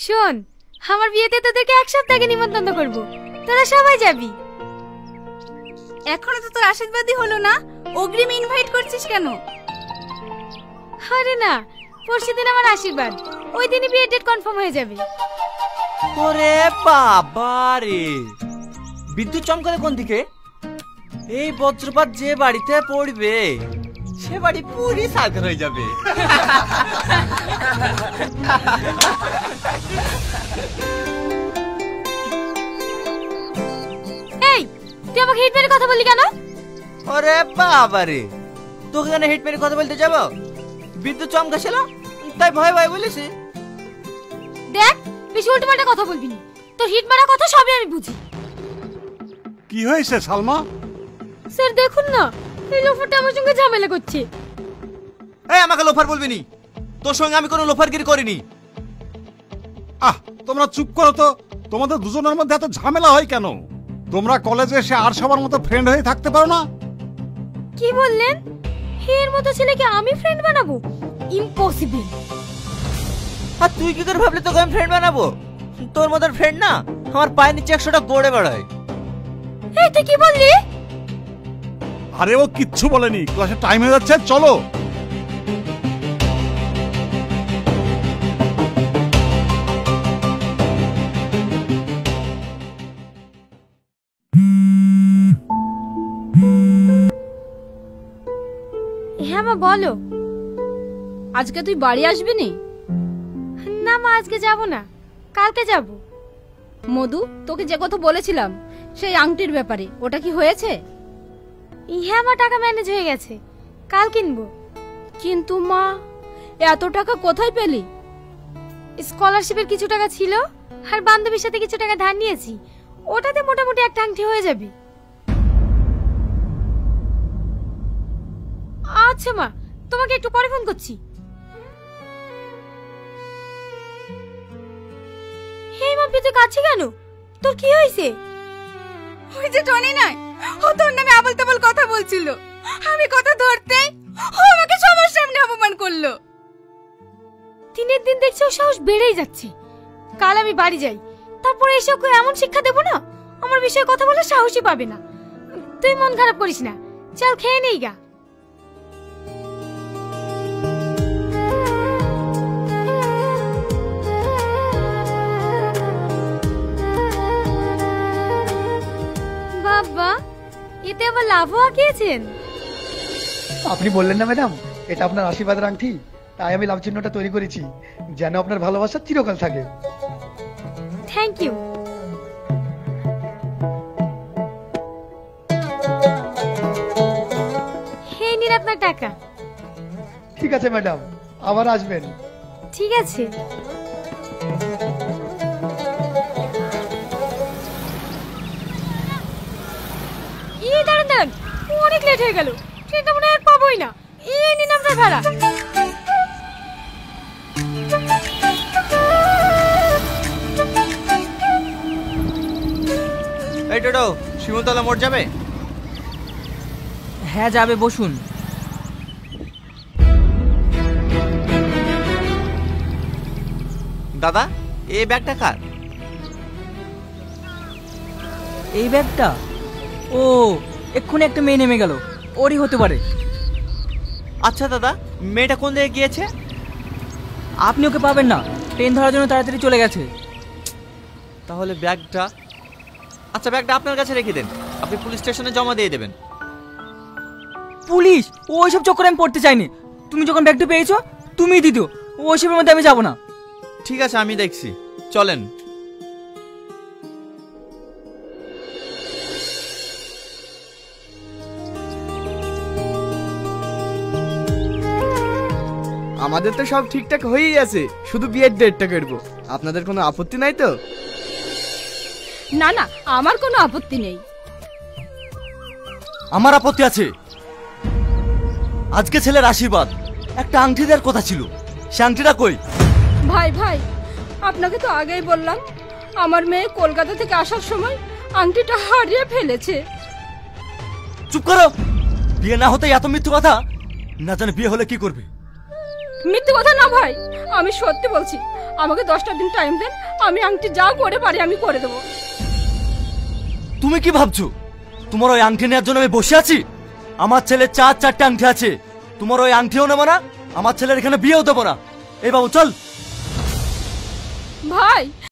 শোন, আমার বিয়েতে তোদেরকে এক সপ্তাহ আগে নিমন্ত্রণ করব, তোরা সবাই যাবি। এখনো তো তোর আশীর্বাদই হলো না, অগ্রিম ইনভাইট করছিস কেন? আরে না, পরশুদিন আমার আশীর্বাদ, ওই দিনই বিয়ের ডেট কনফার্ম হয়ে যাবে। ওরে বাবা রে, বিদ্যুৎ চমকালে কোন দিকে? এই বজ্রপাত যে বাড়িতে পড়বে সে বাড়ি পুরি সাগর হয়ে যাবে। এই, তুই আমাকে হিট মেরে কথা বললি কেন? ওরে বাবা রে, তোকে কেন হিট মেরে কথা বলতে যাবো? বিদ্যুৎ চমকাছিল তাই ভয় ভয় বলেছি। দেখ, বেশি উল্টোপাল্টা কথা বলবি না, তোর হিট মারা কথা সবই আমি বুঝি। কি হয়েছে সালমা? স্যার দেখুন না, এই লোফারটা আমার সঙ্গে ঝামেলা করছে। এই, আমাকে লোফার বলবি নি, তোর সঙ্গে আমি কোনো লোফারগিরি করিনি। তোমরা চুপ করো তো, তোমাদের দুজনের মধ্যে এত ঝামেলা হয় কেন? তোমরা কলেজে এসে আর সবার মতো ফ্রেন্ড হয়ে থাকতে পারো না? কি বললেন? এর মতো ছেলেকে আমি ফ্রেন্ড বানাবো? ইম্পসিবল। আর তুই কি করে ভাবলি তোকে আমি ফ্রেন্ড বানাবো? তোর মতন ফ্রেন্ড না আমার পায়ের নিচে 100টা গড়ে বেড়ায়। এই তুই কি বললি? আরে ও কিচ্ছু বলেনি, ক্লাসে টাইম হয়ে যাচ্ছে, চলো। হ্যাঁ মা, বলো। আজকে তুই বাড়ি আসবি নি? না মা, আজকে যাব না, কালকে যাব। মধু, তোকে যে কথা বলেছিলাম সেই আংটির ব্যাপারে, ওটা কি হয়েছে? হ্যাঁ মা, টাকা ম্যানেজ হয়ে গেছে, কাল কিনবো। কিন্তু মা, এত টাকা কোথায় পেলি? স্কলারশিপের কিছু টাকা ছিল, আর বান্ধবীর সাথে কিছু টাকা ধার নিয়েছি, ওটাতে মোটামুটি একটা আংটি হয়ে যাবে। আচ্ছা মা, তোমাকে একটু পরে ফোন করছি। হে মা, তুই কাছে কেন? তোর কি হয়েছে? ওই যে টনি নাই, ও তোর নামে আবল তাবল কথা বলছিল, আমি কথা ধরতেই ও আমাকে সবার সামনে অপমান করলো। দিনের দিন দেখছি ওর সাহস বেড়েই যাচ্ছে। কাল আমি বাড়ি যাই, তারপরে এসে ওকে এমন শিক্ষা দেবো না, আমার বিষয়ে কথা বলার সাহসই পাবে না। তুই মন খারাপ করিস না, চল খেয়ে নেই গা। বাবা, এতে আবার লাভও আঁকিয়েছেন। আপনি বললেন না ম্যাডাম, এটা আপনার আশীর্বাদের আংটি, তাই আমি লাভ চিহ্নটা তৈরি করেছি, যেন আপনার ভালোবাসা চিরকাল থাকে। Thank you. হে নিন আপনার টাকা। ঠিক আছে ম্যাডাম, আবার আসবেন। ঠিক আছে। দাঁড়ান দাঁড়ান, অনেক লেট হয়ে গেল, ট্রেনটা মনে হয় আর পাবোই না। এই নিন আপনার ভাড়া। এই টোটো, শিমুলতলা মোড় যাবে? হ্যাঁ যাবে, বসুন। দাদা, এই ব্যাগটা কার? এই ব্যাগটা? ও, এক্ষুনি একটা মেয়ে নেমে গেল, ওরই হতে পারে। আচ্ছা দাদা, মেয়েটা কোন দিকে গিয়েছে? আপনি ওকে পাবেন না, ট্রেন ধরার জন্য তাড়াতাড়ি চলে গেছে। তাহলে ব্যাগটা? আচ্ছা, ব্যাগটা আপনার কাছে রেখে দেন, আপনি পুলিশ স্টেশনে জমা দিয়ে দেবেন। পুলিশ? ওইসব চক্করে আমি পড়তে চাইনি। তুমি যখন ব্যাগটা পেয়েছো তুমিই দিত, ওইসবের মধ্যে আমি যাবো না। ঠিক আছে, আমি দেখছি, চলেন। আমাদের তো সব ঠিকঠাক হয়েই আছে, শুধু বিয়ের ডেটটা করবো। আপনাদের কোনো আপত্তি নাই তো? না না, আমার কোনো আপত্তি নেই। আমার আপত্তি আছে। আজকে ছেলের আশীর্বাদ, একটা আংটি দেওয়ার কথা ছিল, সে আংটিটা কই? ভাই ভাই, আপনাকে তো আগেই বললাম, আমার মেয়ে কলকাতা থেকে আসার সময় আংটিটা হারিয়ে ফেলেছে। চুপ করো, বিয়ে না হতে এত মিথ্যু কথা, না জানে বিয়ে হলে কি করবে। মিথ্যে কথা না ভাই, আমি সত্যি বলছি। আমাকে 10টা দিন টাইম দেন, আমি আংটি যা করে পারি আমি করে দেবো। তুমি কি ভাবছো তোমার ওই আংটি নেওয়ার জন্য আমি বসে আছি? আমার ছেলের 4-4টে আংটি আছে, তোমার ওই আংটিও নেবো না, আমার ছেলের এখানে বিয়েও দেবো না। এই বাবু চল। ভাই